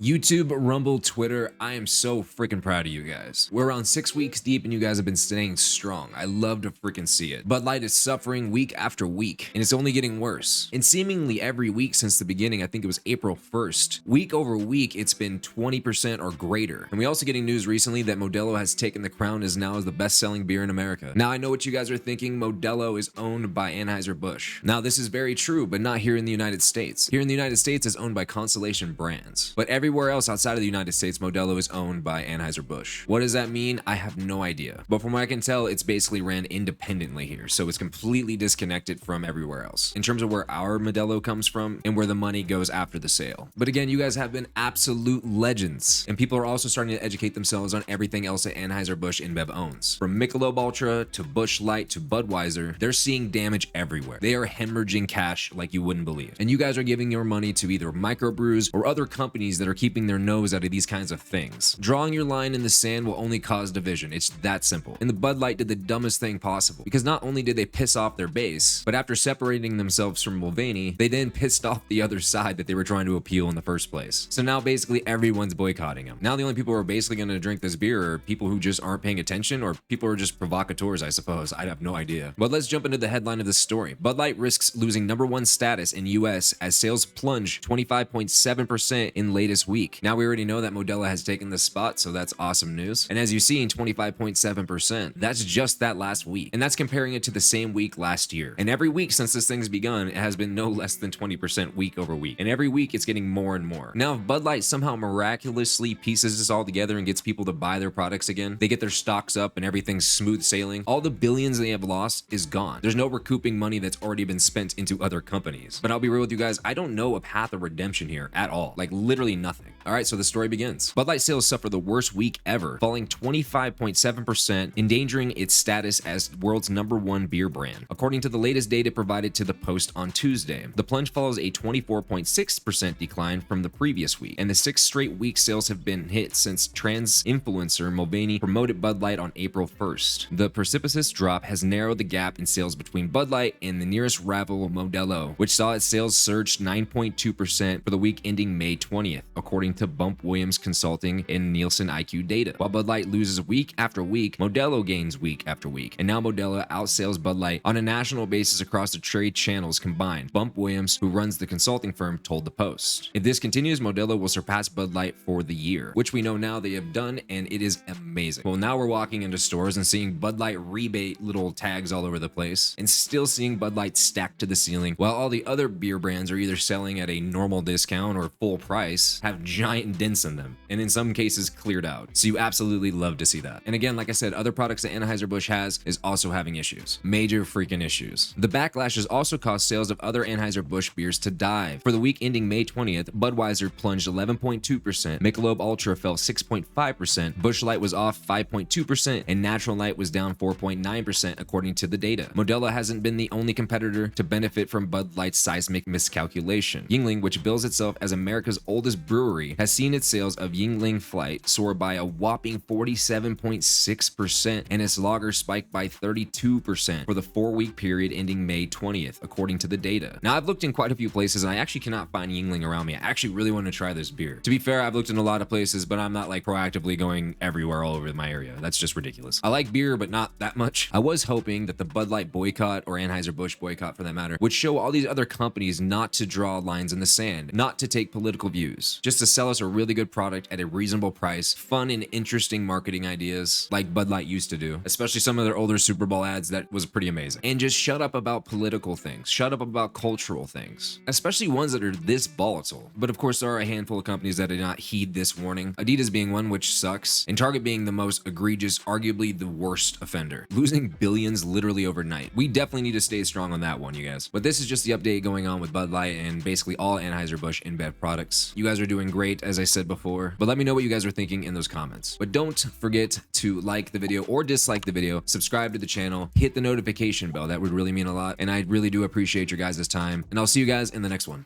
YouTube, Rumble, Twitter, I am so freaking proud of you guys. We're around 6 weeks deep and you guys have been staying strong. I love to freaking see it. Bud Light is suffering week after week and it's only getting worse. And seemingly every week since the beginning, I think it was April 1st, week over week, it's been 20% or greater. And we also getting news recently that Modelo has taken the crown as now as the best-selling beer in America. Now I know what you guys are thinking, Modelo is owned by Anheuser-Busch. Now this is very true, but not here in the United States. Here in the United States, it's owned by Constellation Brands. But everywhere else outside of the United States, Modelo is owned by Anheuser-Busch. What does that mean? I have no idea. But from what I can tell, it's basically ran independently here, so it's completely disconnected from everywhere else in terms of where our Modelo comes from and where the money goes after the sale. But again, you guys have been absolute legends, and people are also starting to educate themselves on everything else that Anheuser-Busch Inbev owns. From Michelob Ultra to Busch Light to Budweiser, they're seeing damage everywhere. They are hemorrhaging cash like you wouldn't believe. And you guys are giving your money to either microbrews or other companies that are keeping their nose out of these kinds of things. Drawing your line in the sand will only cause division. It's that simple. And the Bud Light did the dumbest thing possible, because not only did they piss off their base, but after separating themselves from Mulvaney, they then pissed off the other side that they were trying to appeal in the first place. So now basically everyone's boycotting them. Now the only people who are basically going to drink this beer are people who just aren't paying attention, or people who are just provocateurs, I suppose. I have no idea. But let's jump into the headline of this story. Bud Light risks losing #1 status in US as sales plunge 25.7% in latest week. Now we already know that Modelo has taken this spot, so that's awesome news. And as you see, in 25.7%, that's just that last week. And that's comparing it to the same week last year. And every week since this thing's begun, it has been no less than 20% week over week. And every week it's getting more and more. Now, if Bud Light somehow miraculously pieces this all together and gets people to buy their products again, they get their stocks up and everything's smooth sailing, all the billions they have lost is gone. There's no recouping money that's already been spent into other companies. But I'll be real with you guys, I don't know a path of redemption here at all. Like literally nothing. All right, so the story begins. Bud Light sales suffer the worst week ever, falling 25.7%, endangering its status as world's #1 beer brand. According to the latest data provided to the Post on Tuesday, the plunge follows a 24.6% decline from the previous week, and the 6th straight week sales have been hit since trans influencer Mulvaney promoted Bud Light on April 1st. The precipitous drop has narrowed the gap in sales between Bud Light and the nearest rival Modelo, which saw its sales surge 9.2% for the week ending May 20th, according to Bump Williams Consulting and Nielsen IQ data. While Bud Light loses week after week, Modelo gains week after week, and now Modelo outsells Bud Light on a national basis across the trade channels combined, Bump Williams, who runs the consulting firm, told the Post. If this continues, Modelo will surpass Bud Light for the year, which we know now they have done, and it is amazing. Well, now we're walking into stores and seeing Bud Light rebate little tags all over the place, and still seeing Bud Light stacked to the ceiling, while all the other beer brands are either selling at a normal discount or full price, have giant dents in them, and in some cases cleared out. So you absolutely love to see that. And again, like I said, other products that Anheuser-Busch has is also having issues. Major freaking issues. The backlash has also caused sales of other Anheuser-Busch beers to dive. For the week ending May 20th, Budweiser plunged 11.2%, Michelob Ultra fell 6.5%, Busch Light was off 5.2%, and Natural Light was down 4.9% according to the data. Modelo hasn't been the only competitor to benefit from Bud Light's seismic miscalculation. Yuengling, which bills itself as America's oldest brewery, has seen its sales of Yuengling Flight soar by a whopping 47.6%, and its lager spiked by 32% for the 4-week period ending May 20th, according to the data. Now, I've looked in quite a few places and I actually cannot find Yuengling around me. I actually really want to try this beer. To be fair, I've looked in a lot of places, but I'm not like proactively going everywhere all over my area. That's just ridiculous. I like beer, but not that much. I was hoping that the Bud Light boycott, or Anheuser-Busch boycott for that matter, would show all these other companies not to draw lines in the sand, not to take political views, just to sell us a really good product at a reasonable price, fun and interesting marketing ideas like Bud Light used to do, especially some of their older Super Bowl ads that was pretty amazing. And just shut up about political things, shut up about cultural things, especially ones that are this volatile. But of course, there are a handful of companies that did not heed this warning, Adidas being one, which sucks, and Target being the most egregious, arguably the worst offender, losing billions literally overnight. We definitely need to stay strong on that one, you guys. But this is just the update going on with Bud Light and basically all Anheuser-Busch Inbev products. You guys are doing great, as I said before, but let me know what you guys are thinking in those comments. But don't forget to like the video or dislike the video, subscribe to the channel, hit the notification bell. That would really mean a lot, and I really do appreciate your guys' time, and I'll see you guys in the next one.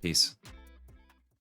Peace.